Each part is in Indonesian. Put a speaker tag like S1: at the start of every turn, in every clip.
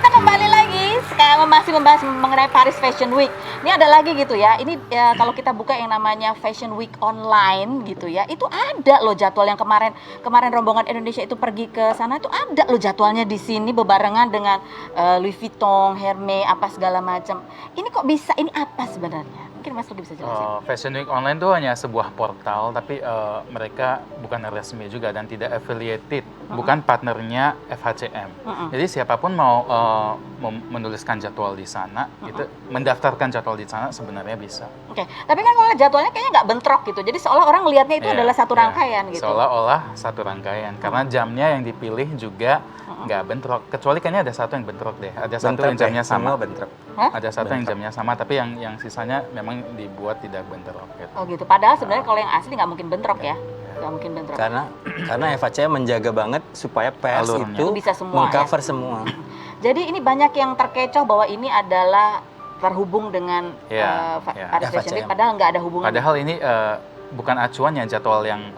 S1: kita kembali lagi sekarang masih membahas mengenai Paris Fashion Week. Ini ada lagi gitu ya. Ini ya, kalau kita buka yang namanya Fashion Week online gitu ya, itu ada loh jadwal yang kemarin rombongan Indonesia itu pergi ke sana itu ada loh jadwalnya di sini bebarengan dengan Louis Vuitton, Hermes, apa segala macam. Ini kok bisa? Ini apa sebenarnya? Mungkin Mas Luki bisa jelasin.
S2: Fashion Week Online itu hanya sebuah portal, tapi mereka bukan resmi juga dan tidak affiliated, bukan partnernya FHCM. Jadi siapapun mau menuliskan jadwal di sana, itu mendaftarkan jadwal di sana sebenarnya bisa.
S1: Oke, tapi kan kalau jadwalnya kayaknya nggak bentrok gitu, jadi seolah orang lihatnya itu adalah satu rangkaian gitu.
S2: Seolah-olah satu rangkaian, karena jamnya yang dipilih juga nggak bentrok. Kecuali kayaknya ada satu yang bentrok deh, ada satu yang jamnya sama.
S3: Bentrok.
S2: Ada satu yang jamnya sama, tapi yang sisanya memang dibuat tidak bentrok. Gitu.
S1: Oh gitu, padahal sebenarnya kalau yang asli nggak mungkin bentrok ya. Nggak mungkin bentrok.
S3: Karena FHCM menjaga banget supaya pers
S2: Alurnya.
S3: itu
S1: bisa semua,
S3: mengcover semua.
S1: Jadi ini banyak yang terkecoh bahwa ini adalah terhubung dengan Paris Fashion Week, padahal nggak ada hubungan.
S2: Padahal ini bukan acuannya, jadwal yang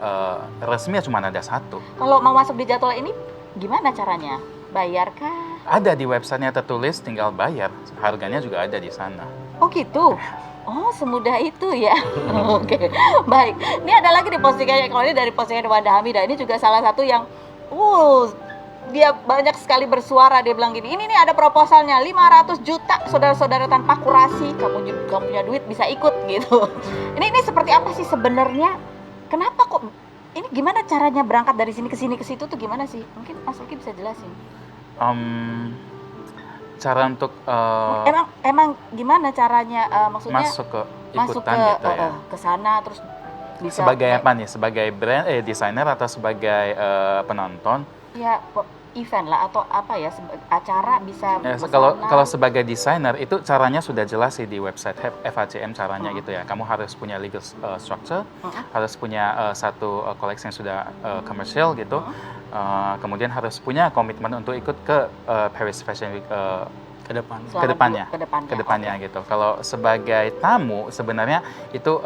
S2: resmi cuma ada satu.
S1: Kalau mau masuk di jadwal ini gimana caranya? Bayarkah?
S2: Ada di websitenya tertulis, tinggal bayar. Harganya juga ada di sana.
S1: Oh gitu? Oh semudah itu ya. Oke, baik. Ini ada lagi di postingannya, kalau ini dari postingan Wanda Hamidah. Ini juga salah satu yang dia banyak sekali bersuara. Dia bilang gini, ini nih ada proposalnya 500 juta saudara-saudara tanpa kurasi, kamu punya duit bisa ikut gitu. Ini seperti apa sih sebenarnya? Kenapa kok ini, gimana caranya berangkat dari sini ke situ tuh gimana sih? Mungkin Mas Luki bisa jelasin.
S2: Cara untuk
S1: emang gimana caranya maksudnya
S2: masuk ke ikutan gitu ya.
S1: Ke sana terus bisa
S2: sebagai apa nih? Sebagai brand desainer atau sebagai penonton?
S1: Ya event lah atau apa ya, acara bisa.
S2: Kalau sebagai desainer itu caranya sudah jelas sih di website FHCM caranya gitu ya. Kamu harus punya legal structure, harus punya satu koleksi yang sudah komersial gitu. Kemudian harus punya komitmen untuk ikut ke Paris Fashion Week ke depannya gitu. Kalau sebagai tamu sebenarnya itu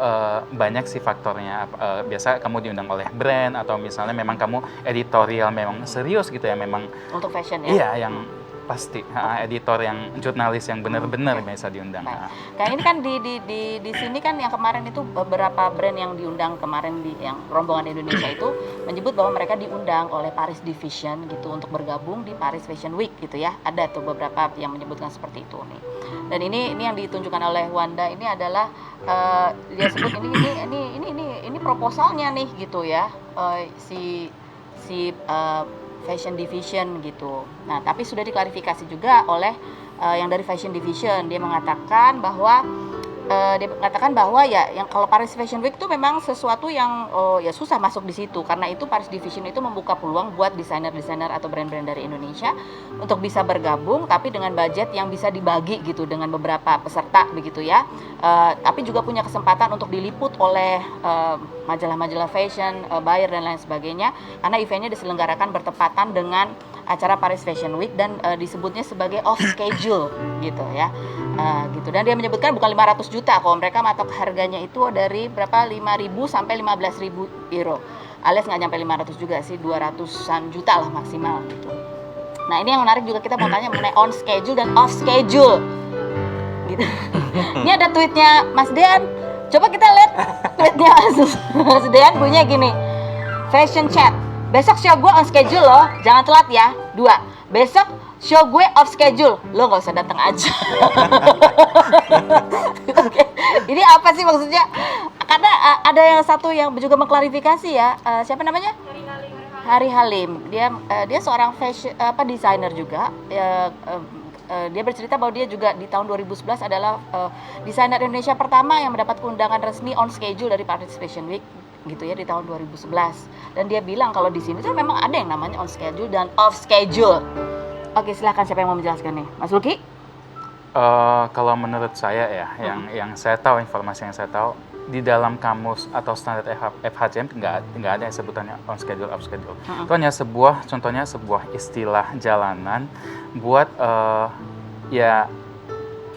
S2: banyak sih faktornya. Biasa kamu diundang oleh brand atau misalnya memang kamu editorial memang serius gitu ya, memang
S1: untuk fashion ya.
S2: Iya, yang pasti editor yang jurnalis yang benar-benar bisa diundang.
S1: Kayak ini kan di sini kan yang kemarin itu beberapa brand yang diundang kemarin yang rombongan Indonesia itu menyebut bahwa mereka diundang oleh Paris Division gitu untuk bergabung di Paris Fashion Week gitu ya. Ada tuh beberapa yang menyebutkan seperti itu nih. Dan ini yang ditunjukkan oleh Wanda ini adalah dia sebut ini proposalnya nih gitu ya. Si Fashion Division gitu. Nah, tapi sudah diklarifikasi juga oleh yang dari Fashion Division. Dia mengatakan bahwa ya yang kalau Paris Fashion Week itu memang sesuatu yang ya susah masuk di situ, karena itu Paris Division itu membuka peluang buat desainer-desainer atau brand-brand dari Indonesia untuk bisa bergabung, tapi dengan budget yang bisa dibagi gitu dengan beberapa peserta begitu ya. Tapi juga punya kesempatan untuk diliput oleh majalah-majalah fashion, buyer dan lain sebagainya, karena eventnya diselenggarakan bertepatan dengan acara Paris Fashion Week dan disebutnya sebagai off schedule gitu ya. Gitu. Dan dia menyebutkan bukan 500 juta, kalau mereka matok harganya itu dari berapa, 5.000 sampai 15.000 euro, alias nggak nyampe 500 juga sih, 200-an juta lah maksimal gitu. Nah ini yang menarik juga, kita mau tanya mengenai on schedule dan off schedule gitu. Ini ada tweetnya Mas Dean, coba kita lihat tweetnya Mas Dean, bunyinya gini, fashion chat, besok show gue on schedule loh, jangan telat ya. 2, besok show gue off schedule, lo nggak usah datang aja. Oke. Ini apa sih maksudnya? Karena ada yang satu yang juga mengklarifikasi ya, siapa namanya? Hari Halim. Dia seorang fashion desainer juga. Dia bercerita bahwa dia juga di tahun 2011 adalah desainer Indonesia pertama yang mendapat undangan resmi on schedule dari Paris Fashion Week gitu ya di tahun 2011. Dan dia bilang kalau di sini tuh memang ada yang namanya on schedule dan off schedule. Oke, silakan, siapa yang mau menjelaskan nih? Mas Luki?
S2: Kalau menurut saya ya, yang saya tahu, informasi yang saya tahu, di dalam kamus atau standar FHCM nggak ada yang sebutannya on schedule, off schedule. Itu hanya contohnya sebuah istilah jalanan buat ya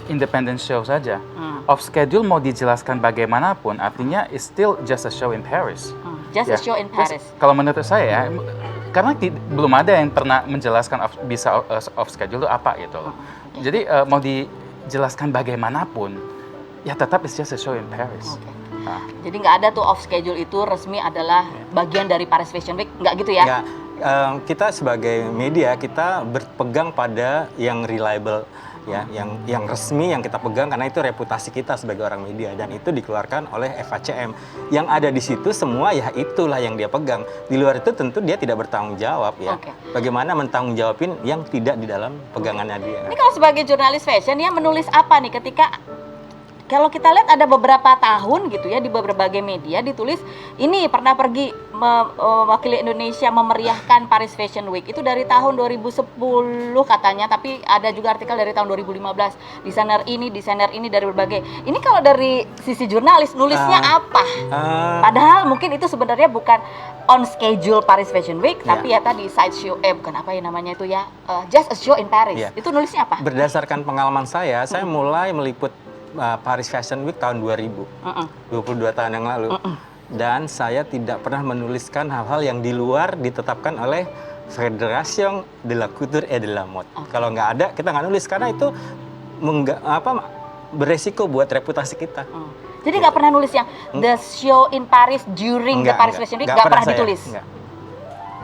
S2: independent show saja. Off schedule mau dijelaskan bagaimanapun, artinya it's still just a show in Paris.
S1: Just a show in Paris.
S2: Kalau menurut saya ya, karena belum ada yang pernah menjelaskan bisa off schedule itu apa gitu loh. Jadi mau dijelaskan bagaimanapun, ya tetap it's just a show in Paris. Nah.
S1: Jadi nggak ada tuh off schedule itu resmi adalah bagian dari Paris Fashion Week, nggak gitu ya?
S3: Nggak. Kita sebagai media kita berpegang pada yang reliable ya, yang resmi yang kita pegang karena itu reputasi kita sebagai orang media dan itu dikeluarkan oleh FHCM. Yang ada di situ semua ya itulah yang dia pegang. Di luar itu tentu dia tidak bertanggung jawab ya. Bagaimana mentanggung jawabin yang tidak di dalam pegangannya dia.
S1: Ini kalau sebagai jurnalis fashion ya menulis apa nih ketika kalau kita lihat ada beberapa tahun gitu ya di berbagai media ditulis ini pernah pergi mewakili Indonesia memeriahkan Paris Fashion Week itu dari tahun 2010 katanya, tapi ada juga artikel dari tahun 2015 desainer ini dari berbagai. Ini kalau dari sisi jurnalis nulisnya apa? Padahal mungkin itu sebenarnya bukan on schedule Paris Fashion Week, tapi ya tadi side show, bukan apa ya namanya itu ya, just a show in Paris. Itu nulisnya apa?
S3: Berdasarkan pengalaman saya mulai meliput Paris Fashion Week tahun 2000, 22 tahun yang lalu. Dan saya tidak pernah menuliskan hal-hal yang di luar ditetapkan oleh Fédération de la Couture et de la Mode. Kalau nggak ada, kita nggak nulis karena itu beresiko buat reputasi kita.
S1: Jadi nggak pernah nulis yang the show in Paris during the Paris Fashion Week, nggak pernah ditulis?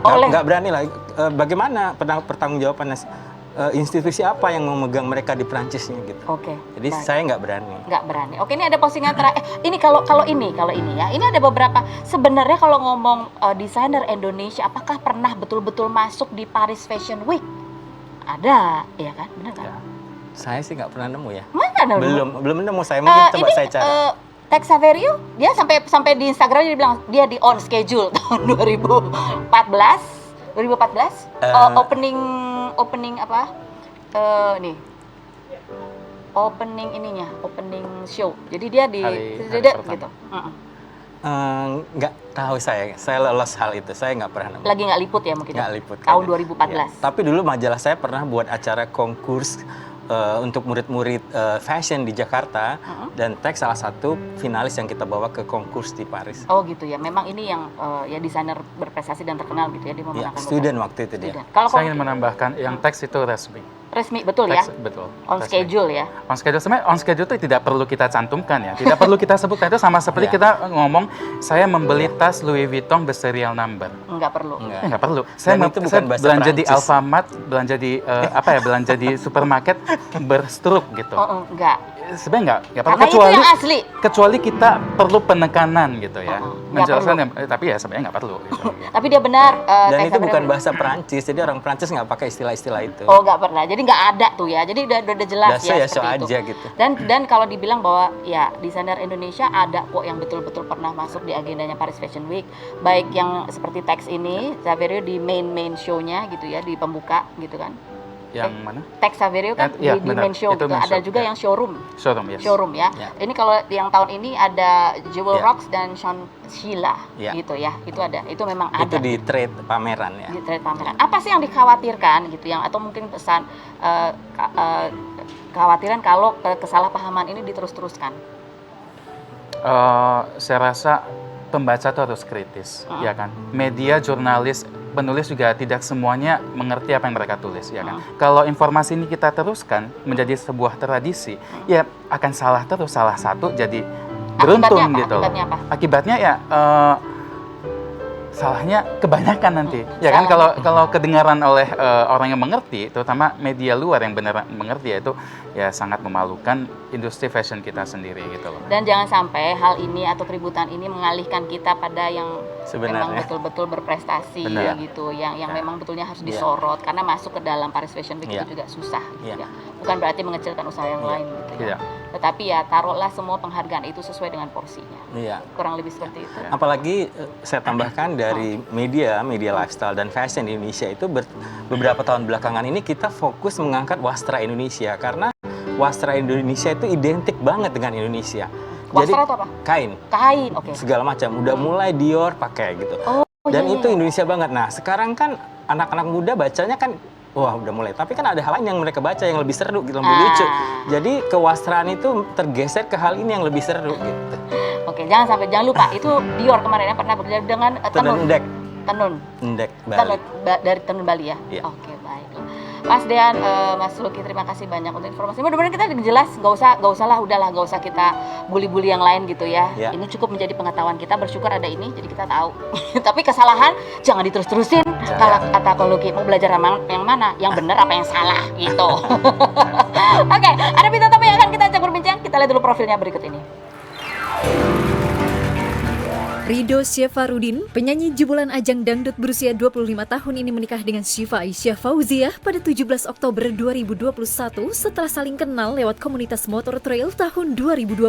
S3: Nggak berani lah. Bagaimana pertanggungjawabannya? Institusi apa yang memegang mereka di Prancisnya gitu. Jadi saya nggak berani.
S1: Nggak berani. Oke, ini ada postingan terakhir. Ini kalau ini ya, ini ada beberapa. Sebenarnya kalau ngomong desainer Indonesia, apakah pernah betul-betul masuk di Paris Fashion Week? Ada, ya kan? Benar kan?
S3: Ya. Saya sih nggak pernah nemu ya.
S1: Mana
S3: belum nemu. Saya mungkin coba saya cari.
S1: Tex Saverio, dia sampai di Instagram dia bilang dia di on schedule tahun 2014. Opening apa? Nih. Opening show. Jadi dia di gitu.
S3: Nggak tahu saya lolos hal itu, saya nggak pernah nemu.
S1: Lagi nggak liput ya mungkin?
S3: Nggak liput.
S1: Tahun 2014.
S3: Ya. Tapi dulu majalah saya pernah buat acara konkurs untuk murid-murid fashion di Jakarta dan Tex salah satu finalis yang kita bawa ke konkurs di Paris.
S1: Oh gitu ya, memang ini yang ya desainer berprestasi dan terkenal gitu ya di memenangkan.
S3: Student waktu itu dia.
S1: Kalau
S2: saya ingin menambahkan yang Tex itu resmi,
S1: betul ya?
S2: Betul.
S1: On schedule ya?
S2: On schedule, sebenarnya on schedule itu tidak perlu kita cantumkan ya, tidak perlu kita sebutkan. Itu sama seperti kita ngomong, saya membeli tas Louis Vuitton berserial number.
S1: Nggak perlu.
S2: Nggak perlu. Saya belanja di Alfamart, belanja di belanja di supermarket berstruk gitu.
S1: Enggak.
S2: Sebenarnya nggak perlu,
S1: karena itu yang asli.
S2: Kecuali kita perlu penekanan gitu ya, menjelaskan. Tapi ya sebenarnya nggak perlu. Gitu.
S1: Tapi dia benar.
S3: Dan itu bukan bahasa Perancis, jadi orang Perancis nggak pakai istilah-istilah itu.
S1: Oh nggak pernah, jadi nggak ada tuh ya, jadi udah jelas
S3: ya
S1: seperti itu.
S3: aja gitu.
S1: Dan kalau dibilang bahwa ya desainer Indonesia ada kok yang betul-betul pernah masuk di agendanya Paris Fashion Week, baik yang seperti Tex ini, Saverio di main show-nya gitu ya, di pembuka gitu kan.
S2: Yang mana?
S1: Tex Saverio kan di main show gitu. Ada juga yang showroom ya. Ini kalau yang tahun ini ada Jewel Rocks dan Sheila gitu ya. Itu ada. Itu memang ada.
S3: Itu di trade pameran ya.
S1: Di trade pameran. Apa sih yang dikhawatirkan gitu yang atau mungkin pesan kekhawatiran kalau kesalahpahaman ini diterus-teruskan?
S2: Saya rasa pembaca itu harus kritis, ya kan. Media, jurnalis, penulis juga tidak semuanya mengerti apa yang mereka tulis, ya kan. Kalau informasi ini kita teruskan menjadi sebuah tradisi, ya akan salah terus, salah satu jadi beruntung gitu. Akibatnya ya salahnya kebanyakan nanti, ya kan. Kalau kedengaran oleh orang yang mengerti, terutama media luar yang benar mengerti, ya itu ya sangat memalukan industri fashion kita sendiri gitu loh.
S1: Dan jangan sampai hal ini atau keributan ini mengalihkan kita pada yang memang betul-betul berprestasi gitu, yang memang betulnya harus disorot karena masuk ke dalam Paris Fashion Week itu juga susah gitu ya. Bukan berarti mengecilkan usaha yang lain gitu ya. Tetapi ya taruhlah semua penghargaan itu sesuai dengan porsinya. Kurang lebih seperti itu.
S3: Apalagi saya tambahkan dari media lifestyle dan fashion di Indonesia itu beberapa tahun belakangan ini kita fokus mengangkat wastra Indonesia karena wastra Indonesia itu identik banget dengan Indonesia.
S1: Wastra itu apa?
S3: Kain.
S1: Kain, oke.
S3: Segala macam. Udah mulai Dior pakai gitu. Dan itu Indonesia banget. Nah, sekarang kan anak-anak muda bacanya kan wah udah mulai. Tapi kan ada hal lain yang mereka baca yang lebih seru, gitu, lebih lucu. Jadi kewastraan itu tergeser ke hal ini yang lebih seru gitu.
S1: Oke, jangan lupa itu Dior kemarin yang pernah bekerja dengan Tenun. Tenun.
S3: Ndek Bali.
S1: Dari Tenun Bali ya?
S3: Iya.
S1: Oke, baiklah. Mas Dean, Mas Lucky, terima kasih banyak untuk informasi. Mudah-mudahan kita jelas, nggak usah lah, udahlah, nggak usah kita bully-bully yang lain gitu ya.
S3: Ya.
S1: Ini cukup menjadi pengetahuan kita, bersyukur ada ini, jadi kita tahu. Tapi kesalahan jangan diterus-terusin. Kalau kata Ko Lucky, mau belajar yang mana? Yang benar apa yang salah gitu. Oke, ada bintang tamu yang akan kita ajak berbincang. Kita lihat dulu profilnya berikut ini.
S4: Ridho Syafarudin, penyanyi jebolan ajang dangdut berusia 25 tahun ini menikah dengan Syifa Aisyah Fauziah pada 17 Oktober 2021 setelah saling kenal lewat komunitas motor trail tahun 2020.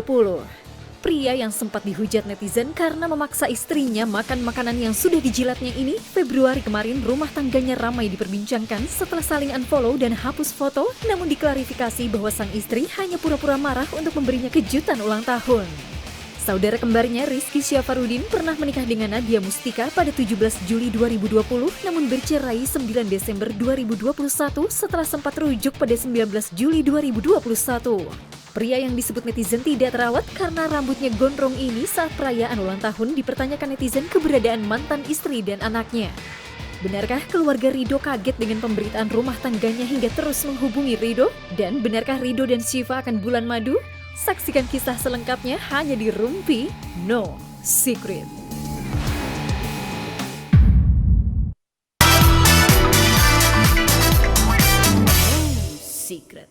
S4: Pria yang sempat dihujat netizen karena memaksa istrinya makan makanan yang sudah dijilatnya ini, Februari kemarin rumah tangganya ramai diperbincangkan setelah saling unfollow dan hapus foto, namun diklarifikasi bahwa sang istri hanya pura-pura marah untuk memberinya kejutan ulang tahun. Saudara kembarnya Rizky Syafarudin pernah menikah dengan Nadia Mustika pada 17 Juli 2020 namun bercerai 9 Desember 2021 setelah sempat rujuk pada 19 Juli 2021. Pria yang disebut netizen tidak terawat karena rambutnya gondrong ini saat perayaan ulang tahun dipertanyakan netizen keberadaan mantan istri dan anaknya. Benarkah keluarga Ridho kaget dengan pemberitaan rumah tangganya hingga terus menghubungi Ridho? Dan benarkah Ridho dan Syifa akan bulan madu? Saksikan kisah selengkapnya hanya di Rumpi No Secret. No Secret.